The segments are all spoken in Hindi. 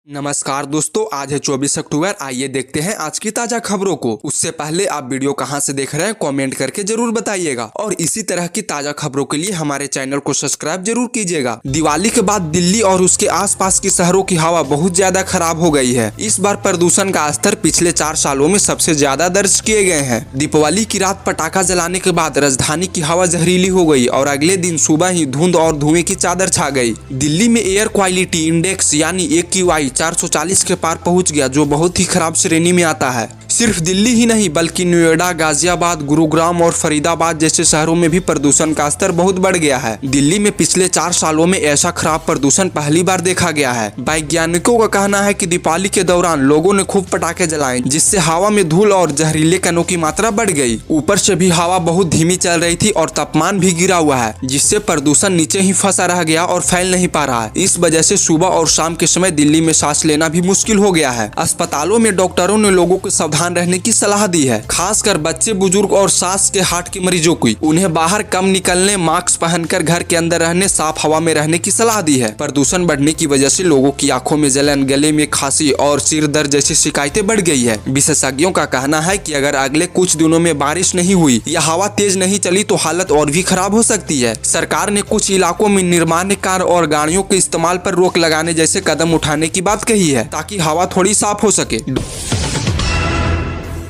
नमस्कार दोस्तों, आज है 24 अक्टूबर। आइए देखते हैं आज की ताजा खबरों को। उससे पहले आप वीडियो कहां से देख रहे हैं कमेंट करके जरूर बताइएगा और इसी तरह की ताजा खबरों के लिए हमारे चैनल को सब्सक्राइब जरूर कीजिएगा। दिवाली के बाद दिल्ली और उसके आसपास की शहरों की हवा बहुत ज्यादा खराब हो गई है। इस बार प्रदूषण का स्तर पिछले 4 सालों में सबसे ज्यादा दर्ज किए गए हैं। दीपावली की रात पटाखा जलाने के बाद राजधानी की हवा जहरीली हो गई और अगले दिन सुबह ही धुंध और धुएं की चादर छा गई। दिल्ली में एयर क्वालिटी इंडेक्स यानी AQI 440 के पार पहुंच गया, जो बहुत ही खराब श्रेणी में आता है। सिर्फ दिल्ली ही नहीं बल्कि नोएडा, गाजियाबाद, गुरुग्राम और फरीदाबाद जैसे शहरों में भी प्रदूषण का स्तर बहुत बढ़ गया है। दिल्ली में पिछले 4 सालों में ऐसा खराब प्रदूषण पहली बार देखा गया है। वैज्ञानिकों का कहना है कि दीपावली के दौरान लोगों ने खूब पटाखे जलाए, जिससे हवा में धूल और जहरीले कणों की मात्रा बढ़ गई। ऊपर से भी हवा बहुत धीमी चल रही थी और तापमान भी गिरा हुआ है, जिससे प्रदूषण नीचे ही फंसा रह गया और फैल नहीं पा रहा है। इस वजह से सुबह और शाम के समय दिल्ली में सांस लेना भी मुश्किल हो गया है। अस्पतालों में डॉक्टरों ने लोगों को सावधान रहने की सलाह दी है, खासकर बच्चे, बुजुर्ग और सांस के हार्ट के मरीजों को। उन्हें बाहर कम निकलने, मास्क पहनकर घर के अंदर रहने, साफ हवा में रहने की सलाह दी है। प्रदूषण बढ़ने की वजह से लोगों की आंखों में जलन, गले में खांसी और सिर दर्द जैसी शिकायतें बढ़ गई है। विशेषज्ञों का कहना है कि अगर अगले कुछ दिनों में बारिश नहीं हुई या हवा तेज नहीं चली तो हालत और भी खराब हो सकती है। सरकार ने कुछ इलाकों में निर्माण कार्य और गाड़ियों के इस्तेमाल पर रोक लगाने जैसे कदम उठाने की बात कही है, ताकि हवा थोड़ी साफ हो सके।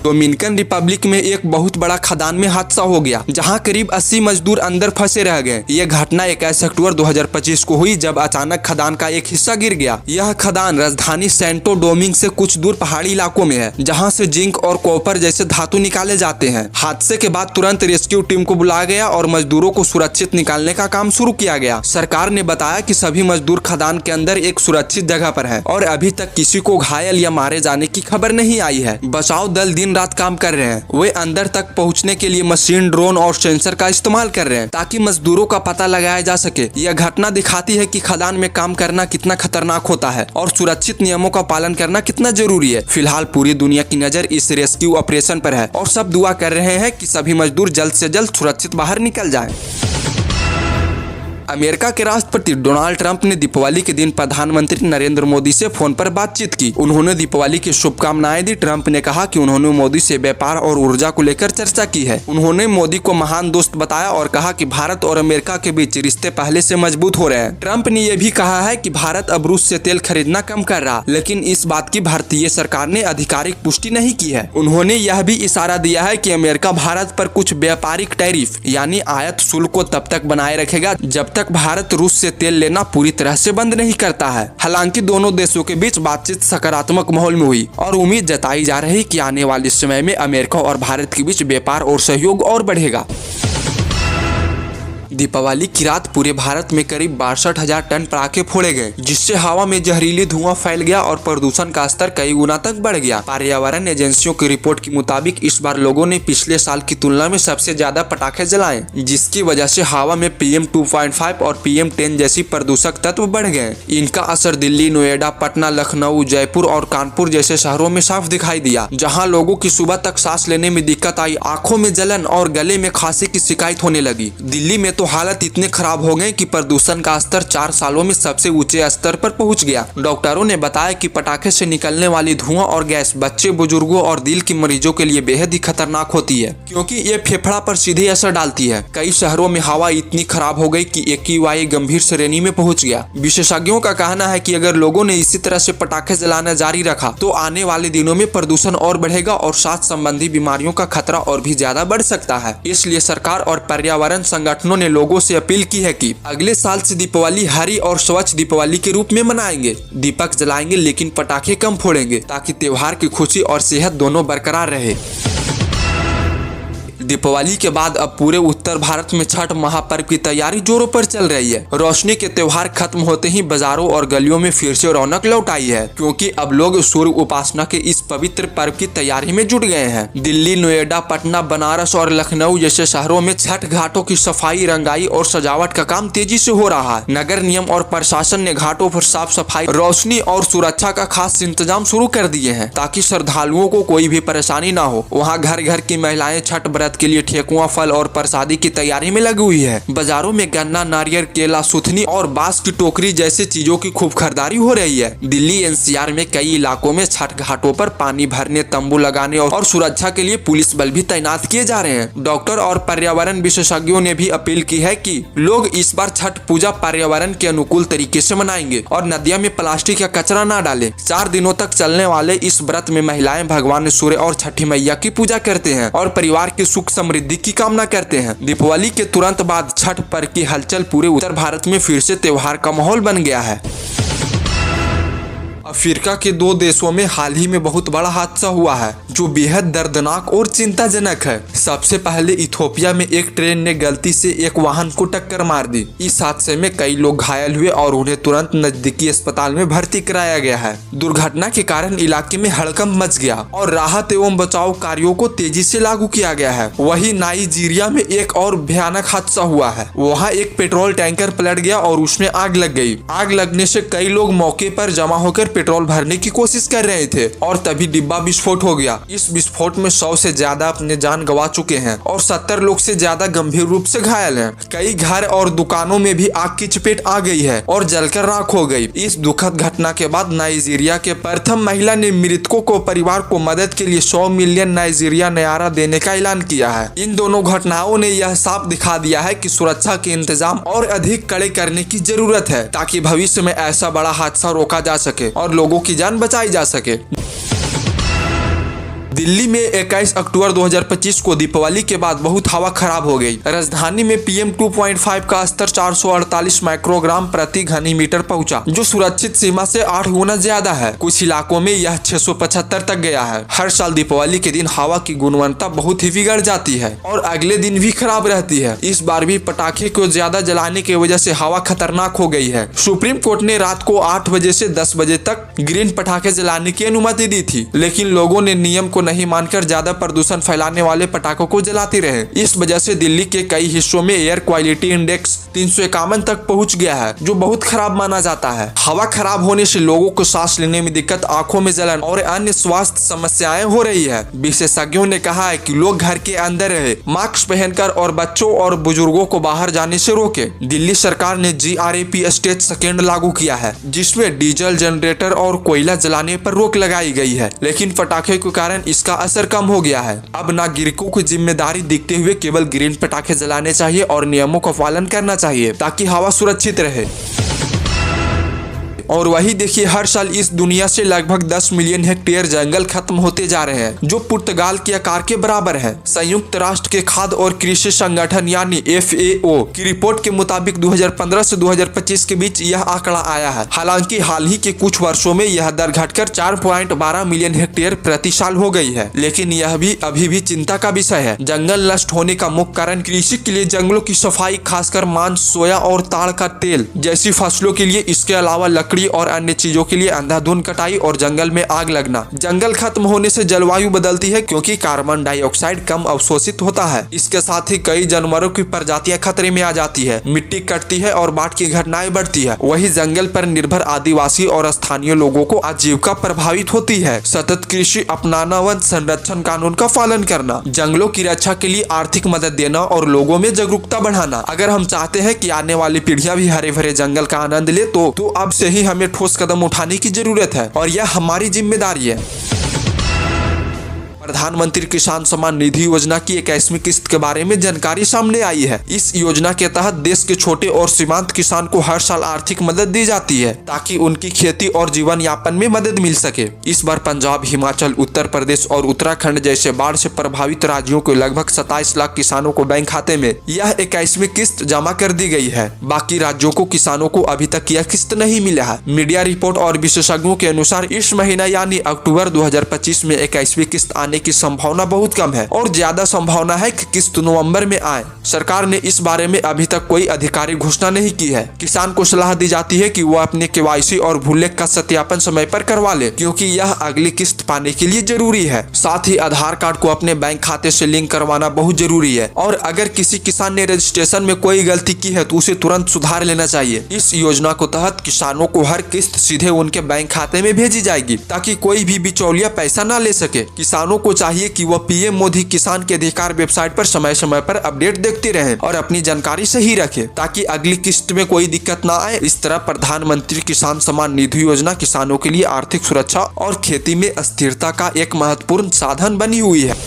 डोमिनिकन रिपब्लिक में एक बहुत बड़ा खदान में हादसा हो गया, जहां करीब 80 मजदूर अंदर फंसे रह गए। यह घटना 21 अक्टूबर 2025 को हुई, जब अचानक खदान का एक हिस्सा गिर गया। यह खदान राजधानी सैंटो डोमिंग से कुछ दूर पहाड़ी इलाकों में है, जहां से जिंक और कॉपर जैसे धातु निकाले जाते हैं। हादसे के बाद तुरंत रेस्क्यू टीम को बुलाया गया और मजदूरों को सुरक्षित निकालने का काम शुरू किया गया। सरकार ने बताया कि सभी मजदूर खदान के अंदर एक सुरक्षित जगह पर है और अभी तक किसी को घायल या मारे जाने की खबर नहीं आई है। बचाव दल दिन रात काम कर रहे हैं। वे अंदर तक पहुंचने के लिए मशीन, ड्रोन और सेंसर का इस्तेमाल कर रहे हैं, ताकि मजदूरों का पता लगाया जा सके। यह घटना दिखाती है कि खदान में काम करना कितना खतरनाक होता है और सुरक्षित नियमों का पालन करना कितना जरूरी है। फिलहाल पूरी दुनिया की नजर इस रेस्क्यू ऑपरेशन पर है और सब दुआ कर रहे हैं कि सभी मजदूर जल्द से जल्द सुरक्षित बाहर निकल जाएं। अमेरिका के राष्ट्रपति डोनाल्ड ट्रंप ने दीपावली के दिन प्रधानमंत्री नरेंद्र मोदी से फोन पर बातचीत की। उन्होंने दीपावली की शुभकामनाएं दी। ट्रंप ने कहा कि उन्होंने मोदी से व्यापार और ऊर्जा को लेकर चर्चा की है। उन्होंने मोदी को महान दोस्त बताया और कहा कि भारत और अमेरिका के बीच रिश्ते पहले से मजबूत हो रहे हैं। ट्रंप ने यह भी कहा है कि भारत अब रूस से तेल खरीदना कम कर रहा, लेकिन इस बात की भारतीय सरकार ने आधिकारिक पुष्टि नहीं की है। उन्होंने यह भी इशारा दिया है कि अमेरिका भारत पर कुछ व्यापारिक टैरिफ यानी आयात शुल्क को तब तक बनाए रखेगा जब तक भारत रूस से तेल लेना पूरी तरह से बंद नहीं करता है। हालांकि दोनों देशों के बीच बातचीत सकारात्मक माहौल में हुई और उम्मीद जताई जा रही है कि आने वाले समय में अमेरिका और भारत के बीच व्यापार और सहयोग और बढ़ेगा। दीपावली की रात पूरे भारत में करीब 62,000 टन पटाखे फोड़े गए, जिससे हवा में जहरीली धुआं फैल गया और प्रदूषण का स्तर कई गुना तक बढ़ गया। पर्यावरण एजेंसियों की रिपोर्ट के मुताबिक इस बार लोगों ने पिछले साल की तुलना में सबसे ज्यादा पटाखे जलाए, जिसकी वजह से हवा में PM 2.5 और PM 10 जैसी प्रदूषक तत्व बढ़ गए। इनका असर दिल्ली, नोएडा, पटना, लखनऊ, जयपुर और कानपुर जैसे शहरों में साफ दिखाई दिया, जहाँ लोगों की सुबह तक सांस लेने में दिक्कत आई, आंखों में जलन और गले में खांसी की शिकायत होने लगी। दिल्ली में तो हालत इतने खराब हो गए कि प्रदूषण का स्तर 4 सालों में सबसे ऊंचे स्तर पर पहुंच गया। डॉक्टरों ने बताया कि पटाखे से निकलने वाली धुआं और गैस बच्चे, बुजुर्गों और दिल के मरीजों के लिए बेहद ही खतरनाक होती है, क्योंकि ये फेफड़ा पर सीधे असर डालती है। कई शहरों में हवा इतनी खराब हो गई कि AQI गंभीर श्रेणी में पहुंच गया। विशेषज्ञों का कहना है कि अगर लोगों ने इसी तरह से पटाखे जलाना जारी रखा तो आने वाले दिनों में प्रदूषण और बढ़ेगा और सांस संबंधी बीमारियों का खतरा और भी ज्यादा बढ़ सकता है। इसलिए सरकार और पर्यावरण संगठनों ने लोगों से अपील की है कि अगले साल से दीपावली हरी और स्वच्छ दीपावली के रूप में मनाएंगे। दीपक जलाएंगे लेकिन पटाखे कम फोड़ेंगे, ताकि त्योहार की खुशी और सेहत दोनों बरकरार रहे। दीपावली के बाद अब पूरे उत्तर भारत में छठ महापर्व की तैयारी जोरों पर चल रही है। रोशनी के त्योहार खत्म होते ही बाजारों और गलियों में फिर से रौनक लौट आई है, क्योंकि अब लोग सूर्य उपासना के इस पवित्र पर्व की तैयारी में जुट गए हैं। दिल्ली, नोएडा, पटना, बनारस और लखनऊ जैसे शहरों में छठ घाटों की सफाई, रंगाई और सजावट का काम तेजी से हो रहा है। नगर निगम और प्रशासन ने घाटों पर साफ सफाई, रोशनी और सुरक्षा का खास इंतजाम शुरू कर दिए हैं, ताकि श्रद्धालुओं को कोई भी परेशानी न हो। वहाँ घर घर की महिलाएं छठ व्रत के लिए ठेकुआ, फल और प्रसादी शादी की तैयारी में लगी हुई है। बाजारों में गन्ना, नारियल, केला, सुथनी और बांस की टोकरी जैसी चीजों की खूब खरीदारी हो रही है। दिल्ली एनसीआर में कई इलाकों में छठ घाटों पर पानी भरने, तंबू लगाने और सुरक्षा के लिए पुलिस बल भी तैनात किए जा रहे हैं। डॉक्टर और पर्यावरण विशेषज्ञों ने भी अपील की है कि लोग इस बार छठ पूजा पर्यावरण के अनुकूल तरीके से मनाएंगे और नदियों में प्लास्टिक या कचरा न डालें। 4 दिनों तक चलने वाले इस व्रत में महिलाएं भगवान सूर्य और छठी मैया की पूजा करते हैं और परिवार की सुख समृद्धि की कामना करते हैं। दीपावली के तुरंत बाद छठ पर्व की हलचल पूरे उत्तर भारत में फिर से त्योहार का माहौल बन गया है। अफ्रीका के 2 देशों में हाल ही में बहुत बड़ा हादसा हुआ है जो बेहद दर्दनाक और चिंताजनक है। सबसे पहले इथियोपिया में एक ट्रेन ने गलती से एक वाहन को टक्कर मार दी। इस हादसे में कई लोग घायल हुए और उन्हें तुरंत नजदीकी अस्पताल में भर्ती कराया गया है। दुर्घटना के कारण इलाके में हड़कंप मच गया और राहत एवं बचाव कार्यों को तेजी से लागू किया गया है। वहीं नाइजीरिया में एक और भयानक हादसा हुआ है। वहाँ एक पेट्रोल टैंकर पलट गया और उसमें आग लग गई। आग लगने से कई लोग मौके पर जमा होकर पेट्रोल भरने की कोशिश कर रहे थे और तभी डिब्बा विस्फोट हो गया। इस विस्फोट में 100 से ज्यादा अपने जान गंवा चुके हैं और 70 लोग से ज्यादा गंभीर रूप से घायल हैं। कई घर और दुकानों में भी आग की चपेट आ गई है और जलकर राख हो गई। इस दुखद घटना के बाद नाइजीरिया के प्रथम महिला ने मृतकों को परिवार को मदद के लिए 100 मिलियन नाइजीरिया नायरा देने का ऐलान किया है। इन दोनों घटनाओं ने यह साफ दिखा दिया है कि सुरक्षा के इंतजाम और अधिक कड़े करने की जरूरत है ताकि भविष्य में ऐसा बड़ा हादसा रोका जा सके और लोगों की जान बचाई जा सके। दिल्ली में 21 अक्टूबर 2025 को दीपावली के बाद बहुत हवा खराब हो गई। राजधानी में PM 2.5 का स्तर 448 माइक्रोग्राम प्रति घनी मीटर पहुंचा, जो सुरक्षित सीमा से 8 गुना ज्यादा है। कुछ इलाकों में यह 675 तक गया है। हर साल दीपावली के दिन हवा की गुणवत्ता बहुत ही बिगड़ जाती है और अगले दिन भी खराब रहती है। इस बार भी पटाखे को ज्यादा जलाने की वजह से हवा खतरनाक हो गई है। सुप्रीम कोर्ट ने रात को 8 बजे से 10 बजे तक ग्रीन पटाखे जलाने की अनुमति दी थी, लेकिन लोगों ने नियम को नहीं मानकर ज्यादा प्रदूषण फैलाने वाले पटाखों को जलाते रहे। इस वजह से दिल्ली के कई हिस्सों में एयर क्वालिटी इंडेक्स 351 तक पहुंच गया है, जो बहुत खराब माना जाता है। हवा खराब होने से लोगों को सांस लेने में दिक्कत, आंखों में जलन और अन्य स्वास्थ्य समस्याएं हो रही है। विशेषज्ञों ने कहा है कि लोग घर के अंदर रहे, मास्क पहनकर और बच्चों और बुजुर्गों को बाहर जाने से रोके। दिल्ली सरकार ने GRAP स्टेज सेकेंड लागू किया है, जिसमें डीजल जनरेटर और कोयला जलाने पर रोक लगाई गई है, लेकिन पटाखे के कारण इसका असर कम हो गया है। अब नागरिकों की जिम्मेदारी देखते हुए केवल ग्रीन पटाखे जलाने चाहिए और नियमों का पालन करना चाहिए ताकि हवा सुरक्षित रहे। और वही देखिए, हर साल इस दुनिया से लगभग 10 मिलियन हेक्टेयर जंगल खत्म होते जा रहे हैं, जो पुर्तगाल के आकार के बराबर है। संयुक्त राष्ट्र के खाद्य और कृषि संगठन यानी FAO की रिपोर्ट के मुताबिक 2015 से 2025 के बीच यह आंकड़ा आया है। हालांकि हाल ही के कुछ वर्षों में यह दर घटकर 4.12 मिलियन हेक्टेयर प्रति साल हो गई है, लेकिन यह भी अभी भी चिंता का विषय है। जंगल नष्ट होने का मुख्य कारण कृषि के लिए जंगलों की सफाई, खासकर मांस, सोया और ताड़ का तेल जैसी फसलों के लिए, इसके अलावा लकड़ी और अन्य चीजों के लिए अंधाधुंध कटाई और जंगल में आग लगना। जंगल खत्म होने से जलवायु बदलती है क्योंकि कार्बन डाइऑक्साइड कम अवशोषित होता है। इसके साथ ही कई जानवरों की प्रजातियां खतरे में आ जाती है, मिट्टी कटती है और बाढ़ की घटनाएं बढ़ती है। वही जंगल पर निर्भर आदिवासी और स्थानीय लोगों को आजीविका प्रभावित होती है। सतत कृषि अपनाना, वन संरक्षण कानून का पालन करना, जंगलों की रक्षा के लिए आर्थिक मदद देना और लोगों में जागरूकता बढ़ाना। अगर हम चाहते हैं कि आने वाली पीढ़ियां भी हरे भरे जंगल का आनंद ले तो अब से ही हमें ठोस कदम उठाने की जरूरत है और यह हमारी जिम्मेदारी है। प्रधानमंत्री किसान सम्मान निधि योजना की 21वीं किस्त के बारे में जानकारी सामने आई है। इस योजना के तहत देश के छोटे और सीमांत किसान को हर साल आर्थिक मदद दी जाती है ताकि उनकी खेती और जीवन यापन में मदद मिल सके। इस बार पंजाब, हिमाचल, उत्तर प्रदेश और उत्तराखंड जैसे बाढ़ से प्रभावित राज्यों के लगभग 27 लाख किसानों को बैंक खाते में यह 21वीं किस्त जमा कर दी गई है। बाकी राज्यों को किसानों को अभी तक यह किस्त नहीं मिला है। मीडिया रिपोर्ट और विशेषज्ञों के अनुसार इस महीना यानी अक्टूबर 2025 में 21वीं किस्त आने की संभावना बहुत कम है और ज्यादा संभावना है कि किस्त नवंबर में आए। सरकार ने इस बारे में अभी तक कोई आधिकारिक घोषणा नहीं की है। किसान को सलाह दी जाती है कि वो अपने KYC और भूलेख का सत्यापन समय पर करवा ले, क्योंकि यह अगली किस्त पाने के लिए जरूरी है। साथ ही आधार कार्ड को अपने बैंक खाते से लिंक करवाना बहुत जरूरी है और अगर किसी किसान ने रजिस्ट्रेशन में कोई गलती की है तो उसे तुरंत सुधार लेना चाहिए। इस योजना के तहत किसानों को हर किस्त सीधे उनके बैंक खाते में भेजी जाएगी ताकि कोई भी बिचौलिया पैसा न ले सके। किसानों को चाहिए कि वह पीएम मोदी किसान के अधिकार वेबसाइट पर समय समय पर अपडेट देखते रहें और अपनी जानकारी सही रखें ताकि अगली किस्त में कोई दिक्कत ना आए। इस तरह प्रधानमंत्री किसान सम्मान निधि योजना किसानों के लिए आर्थिक सुरक्षा और खेती में स्थिरता का एक महत्वपूर्ण साधन बनी हुई है।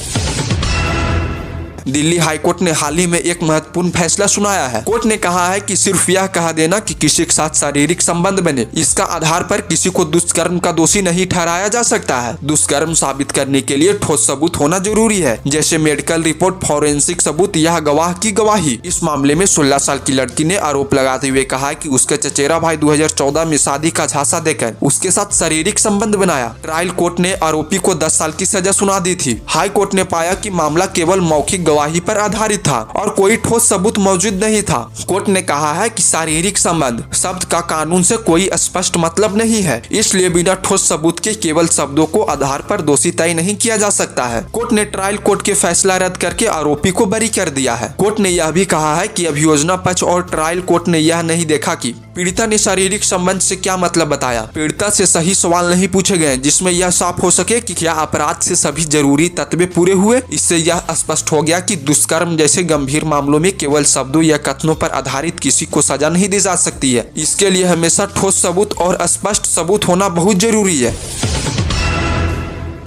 दिल्ली हाईकोर्ट ने हाल ही में एक महत्वपूर्ण फैसला सुनाया है। कोर्ट ने कहा है कि सिर्फ यह कह देना कि किसी के साथ शारीरिक संबंध बने, इसका आधार पर किसी को दुष्कर्म का दोषी नहीं ठहराया जा सकता है। दुष्कर्म साबित करने के लिए ठोस सबूत होना जरूरी है, जैसे मेडिकल रिपोर्ट, फॉरेंसिक सबूत या गवाह की गवाही। इस मामले में 16 साल की लड़की ने आरोप लगाते हुए कहा कि उसके चचेरा भाई 2014 में शादी का झांसा देकर उसके साथ शारीरिक संबंध बनाया। ट्रायल कोर्ट ने आरोपी को 10 साल की सजा सुना दी थी। हाई कोर्ट ने पाया कि मामला केवल मौखिक गवाही पर आधारित था और कोई ठोस सबूत मौजूद नहीं था। कोर्ट ने कहा है कि शारीरिक संबंध शब्द का कानून से कोई स्पष्ट मतलब नहीं है, इसलिए बिना ठोस सबूत के केवल शब्दों को आधार पर दोषी तय नहीं किया जा सकता है। कोर्ट ने ट्रायल कोर्ट के फैसला रद्द करके आरोपी को बरी कर दिया है। कोर्ट ने यह भी कहा है कि अभियोजन पक्ष और ट्रायल कोर्ट ने यह नहीं देखा कि पीड़िता ने शारीरिक संबंध से क्या मतलब बताया। पीड़िता से सही सवाल नहीं पूछे गए जिसमें यह साफ हो सके कि क्या अपराध से सभी जरूरी तत्व पूरे हुए। इससे यह स्पष्ट हो गया कि दुष्कर्म जैसे गंभीर मामलों में केवल शब्दों या कथनों पर आधारित किसी को सजा नहीं दी जा सकती है। इसके लिए हमेशा ठोस सबूत और स्पष्ट सबूत होना बहुत जरूरी है।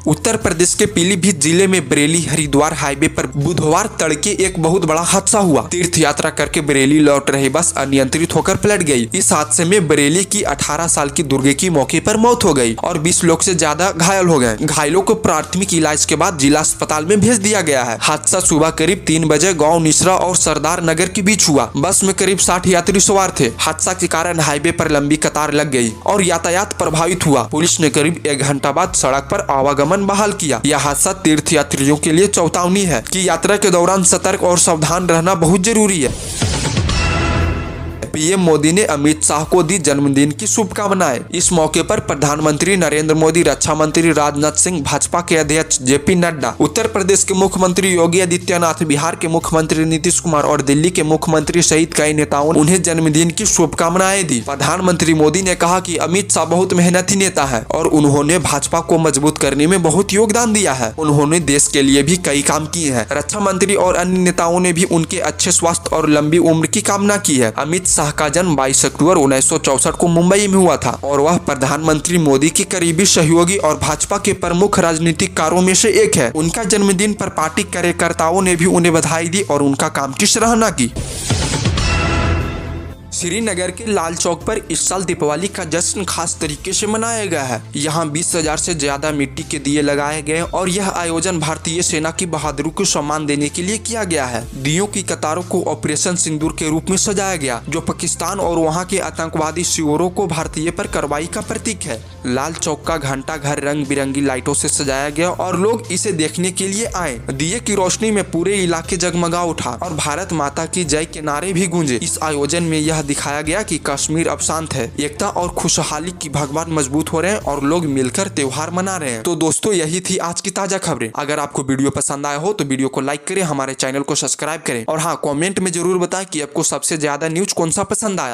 उत्तर प्रदेश के पीलीभीत जिले में बरेली हरिद्वार हाईवे पर बुधवार तड़के एक बहुत बड़ा हादसा हुआ। तीर्थ यात्रा करके बरेली लौट रही बस अनियंत्रित होकर पलट गई। इस हादसे में बरेली की 18 साल की दुर्गे की मौके पर मौत हो गई और 20 लोग से ज्यादा घायल हो गए। घायलों को प्राथमिक इलाज के बाद जिला अस्पताल में भेज दिया गया है। हादसा सुबह करीब 3 बजे गाँव निसरा और सरदार नगर के बीच हुआ। बस में करीब 60 यात्री सवार थे। हादसा के कारण हाईवे पर लंबी कतार लग गई और यातायात प्रभावित हुआ। पुलिस ने करीब 1 घंटा बाद सड़क पर आवागमन बहाल किया। यह हादसा तीर्थ यात्रियों के लिए चेतावनी है कि यात्रा के दौरान सतर्क और सावधान रहना बहुत जरूरी है। पीएम मोदी ने अमित शाह को दी जन्मदिन की शुभकामनाएं। इस मौके पर प्रधानमंत्री नरेंद्र मोदी, रक्षा मंत्री राजनाथ सिंह, भाजपा के अध्यक्ष जेपी नड्डा, उत्तर प्रदेश के मुख्यमंत्री योगी आदित्यनाथ, बिहार के मुख्यमंत्री नीतीश कुमार और दिल्ली के मुख्यमंत्री सहित कई नेताओं ने उन्हें जन्मदिन की शुभकामनाएं दी। प्रधानमंत्री मोदी ने कहा कि अमित शाह बहुत मेहनती नेता है और उन्होंने भाजपा को मजबूत करने में बहुत योगदान दिया है। उन्होंने देश के लिए भी कई काम किए हैं। रक्षा मंत्री और अन्य नेताओं ने भी उनके अच्छे स्वास्थ्य और लंबी उम्र की कामना की है। अमित शाह का जन्म 22 अक्टूबर 1964 को मुंबई में हुआ था और वह प्रधानमंत्री मोदी के करीबी सहयोगी और भाजपा के प्रमुख राजनीतिकारों में से एक है। उनका जन्मदिन पर पार्टी कार्यकर्ताओं ने भी उन्हें बधाई दी और उनका काम की सराहना की। श्रीनगर के लाल चौक पर इस साल दीपावली का जश्न खास तरीके से मनाया गया है। यहाँ 20,000 से ज्यादा मिट्टी के दिए लगाए गए और यह आयोजन भारतीय सेना की बहादुरी को सम्मान देने के लिए किया गया है। दियों की कतारों को ऑपरेशन सिंदूर के रूप में सजाया गया, जो पाकिस्तान और वहाँ के आतंकवादी शिविरों को भारतीय पर कार्रवाई का प्रतीक है। लाल चौक का घंटा घर रंग बिरंगी लाइटों से सजाया गया और लोग इसे देखने के लिए आए। दिए की रोशनी में पूरे इलाके जगमगा उठा और भारत माता की जय के नारे भी गूंजे। इस आयोजन में यह दिखाया गया कि कश्मीर अब शांत है, एकता और खुशहाली की भगवान मजबूत हो रहे हैं और लोग मिलकर त्योहार मना रहे हैं। तो दोस्तों, यही थी आज की ताजा खबरें। अगर आपको वीडियो पसंद आया हो तो वीडियो को लाइक करें, हमारे चैनल को सब्सक्राइब करें और हाँ, कमेंट में जरूर बताएं कि आपको सबसे ज्यादा न्यूज कौन सा पसंद आया।